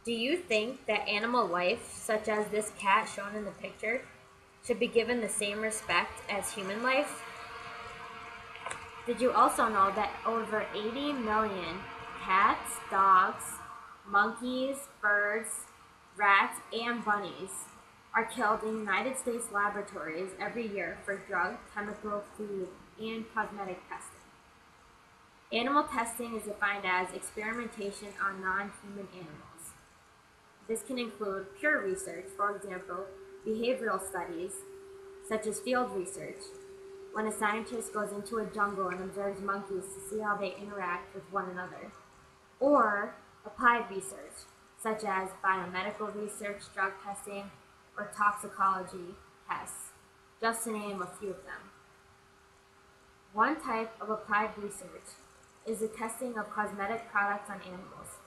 Do you think that animal life, such as this cat shown in the picture, should be given the same respect as human life? Did you also know that over 80 million cats, dogs, monkeys, birds, rats, and bunnies are killed in United States laboratories every year for drug, chemical, food, and cosmetic testing? Animal testing is defined as experimentation on non-human animals. This can include pure research, for example, behavioral studies, such as field research, when a scientist goes into a jungle and observes monkeys to see how they interact with one another, or applied research, such as biomedical research, drug testing, or toxicology tests, just to name a few of them. One type of applied research is the testing of cosmetic products on animals.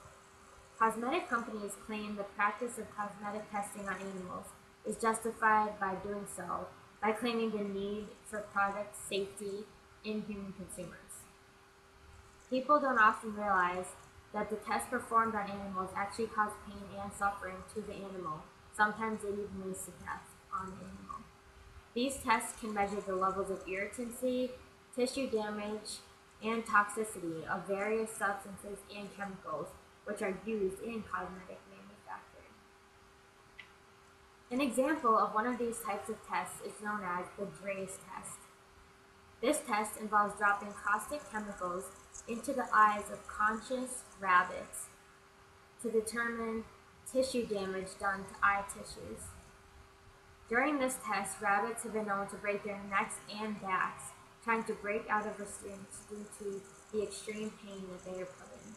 Cosmetic companies claim the practice of cosmetic testing on animals is justified by doing so by claiming the need for product safety in human consumers. People don't often realize that the tests performed on animals actually cause pain and suffering to the animal. Sometimes it even leads to death on the animal. These tests can measure the levels of irritancy, tissue damage, and toxicity of various substances and chemicals which are used in cosmetic manufacturing. An example of one of these types of tests is known as the Draize test. This test involves dropping caustic chemicals into the eyes of conscious rabbits to determine tissue damage done to eye tissues. During this test, rabbits have been known to break their necks and backs trying to break out of restraints due to the extreme pain that they are put in.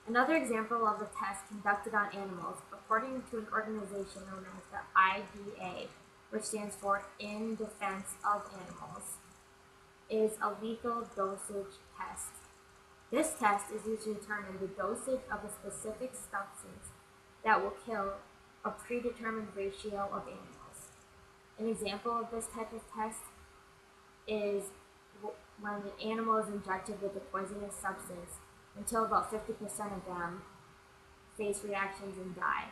Another example of a test conducted on animals, according to an organization known as the IDA, which stands for In Defense of Animals, is a lethal dosage test. This test is used to determine the dosage of a specific substance that will kill a predetermined ratio of animals. An example of this type of test is when an animal is injected with a poisonous substance until about 50% of them face reactions and die.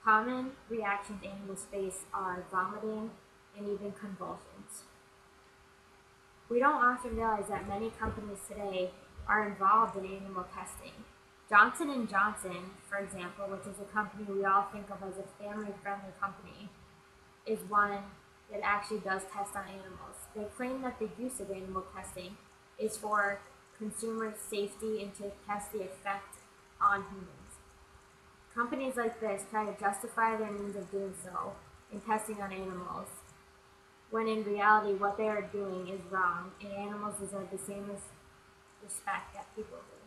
Common reactions animals face are vomiting and even convulsions. We don't often realize that many companies today are involved in animal testing. Johnson & Johnson, for example, which is a company we all think of as a family-friendly company, is one that actually does test on animals. They claim that the use of animal testing is for consumer safety and to test the effect on humans. Companies like this try to justify their means of doing so in testing on animals, when in reality what they are doing is wrong and animals deserve the same respect that people do.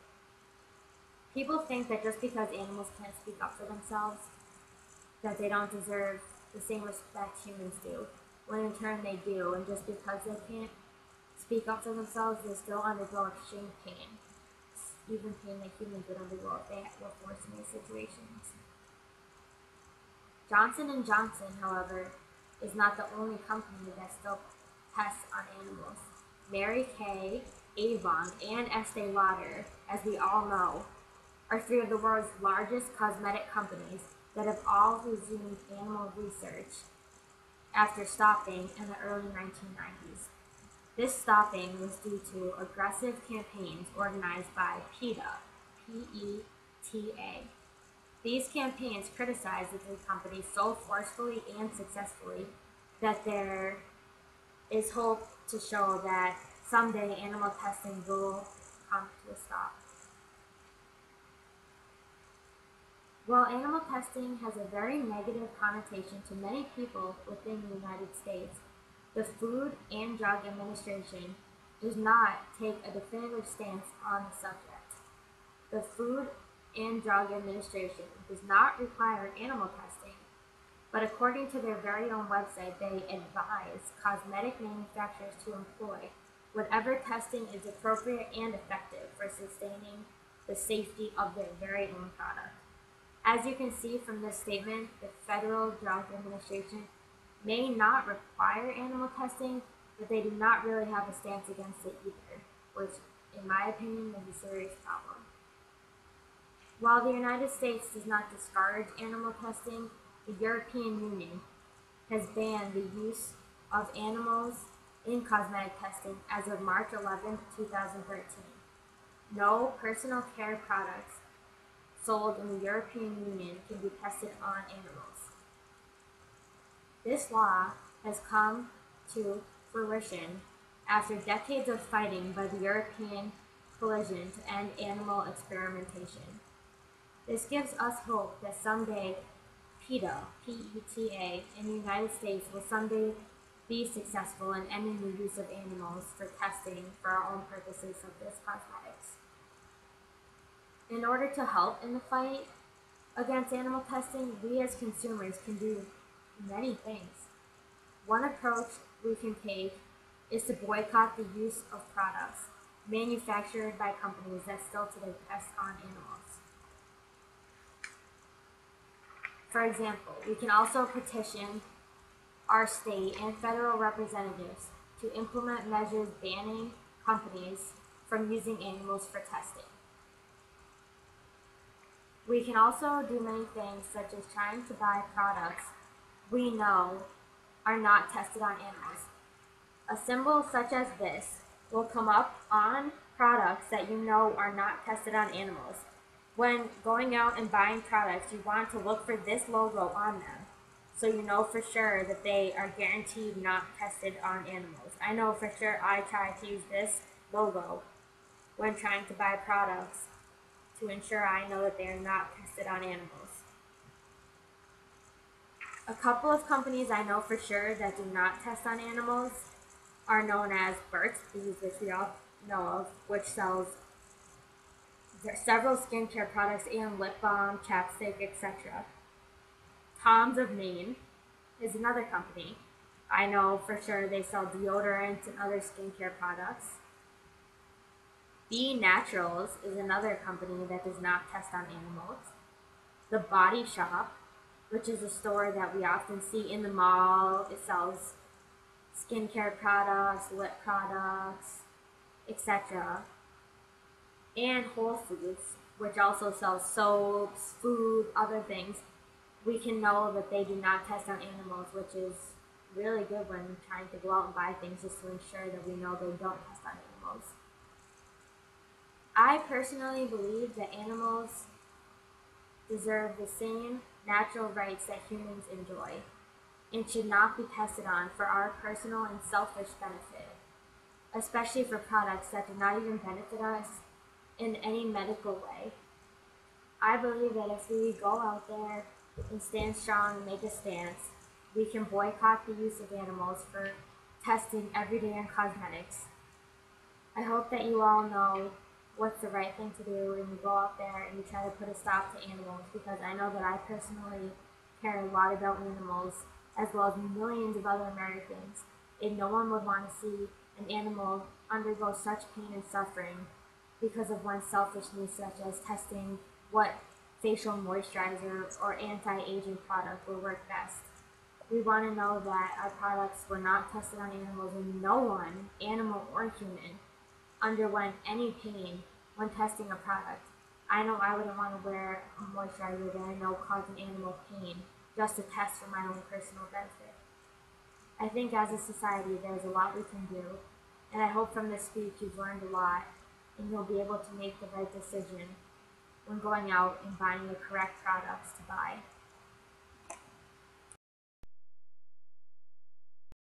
People think that just because animals can't speak up for themselves, that they don't deserve the same respect humans do, when in turn they do, and just because they can't speak up for themselves, they still undergo extreme pain, even pain that humans would undergo if they were forced in these situations. Johnson & Johnson, however, is not the only company that still tests on animals. Mary Kay, Avon, and Estee Lauder, as we all know, are three of the world's largest cosmetic companies that have all resumed animal research after stopping in the early 1990s. This stopping was due to aggressive campaigns organized by PETA, P-E-T-A. These campaigns criticized the three companies so forcefully and successfully that there is hope to show that someday animal testing will come to a stop. While animal testing has a very negative connotation to many people within the United States, the Food and Drug Administration does not take a definitive stance on the subject. The Food and Drug Administration does not require animal testing, but according to their very own website, they advise cosmetic manufacturers to employ whatever testing is appropriate and effective for sustaining the safety of their very own product. As you can see from this statement, the Federal Drug Administration may not require animal testing, but they do not really have a stance against it either, which, in my opinion, is a serious problem. While the United States does not discourage animal testing, the European Union has banned the use of animals in cosmetic testing as of March 11, 2013. No personal care products sold in the European Union can be tested on animals. This law has come to fruition after decades of fighting by the European Coalition to end animal experimentation. This gives us hope that someday PETA, P-E-T-A, in the United States will someday be successful in ending the use of animals for testing for our own purposes of this cosmetics. In order to help in the fight against animal testing, we as consumers can do many things. One approach we can take is to boycott the use of products manufactured by companies that still today test on animals. For example, we can also petition our state and federal representatives to implement measures banning companies from using animals for testing. We can also do many things, such as trying to buy products we know are not tested on animals. A symbol such as this will come up on products that you know are not tested on animals. When going out and buying products, you want to look for this logo on them, so you know for sure that they are guaranteed not tested on animals. I know for sure I try to use this logo when trying to buy products to ensure I know that they are not tested on animals. A couple of companies I know for sure that do not test on animals are known as Burt's Bees, which we all know of, which sells several skincare products and lip balm, chapstick, etc. Tom's of Maine is another company. I know for sure they sell deodorants and other skincare products. Be Naturals is another company that does not test on animals. The Body Shop, which is a store that we often see in the mall, it sells skincare products, lip products, etc. And Whole Foods, which also sells soaps, food, other things. We can know that they do not test on animals, which is really good when trying to go out and buy things, just to ensure that we know they don't test on animals. I personally believe that animals deserve the same natural rights that humans enjoy and should not be tested on for our personal and selfish benefit, especially for products that do not even benefit us in any medical way. I believe that if we go out there and stand strong and make a stance, we can boycott the use of animals for testing every day in cosmetics. I hope that you all know what's the right thing to do when you go out there and you try to put a stop to animals, because I know that I personally care a lot about animals, as well as millions of other Americans, and no one would want to see an animal undergo such pain and suffering because of one's selfishness, such as testing what facial moisturizer or anti-aging product will work best. We want to know that our products were not tested on animals, and no one, animal or human, underwent any pain when testing a product. I know I wouldn't want to wear a moisturizer that I know caused an animal pain just to test for my own personal benefit. I think as a society there's a lot we can do, and I hope from this speech you've learned a lot and you'll be able to make the right decision when going out and buying the correct products to buy.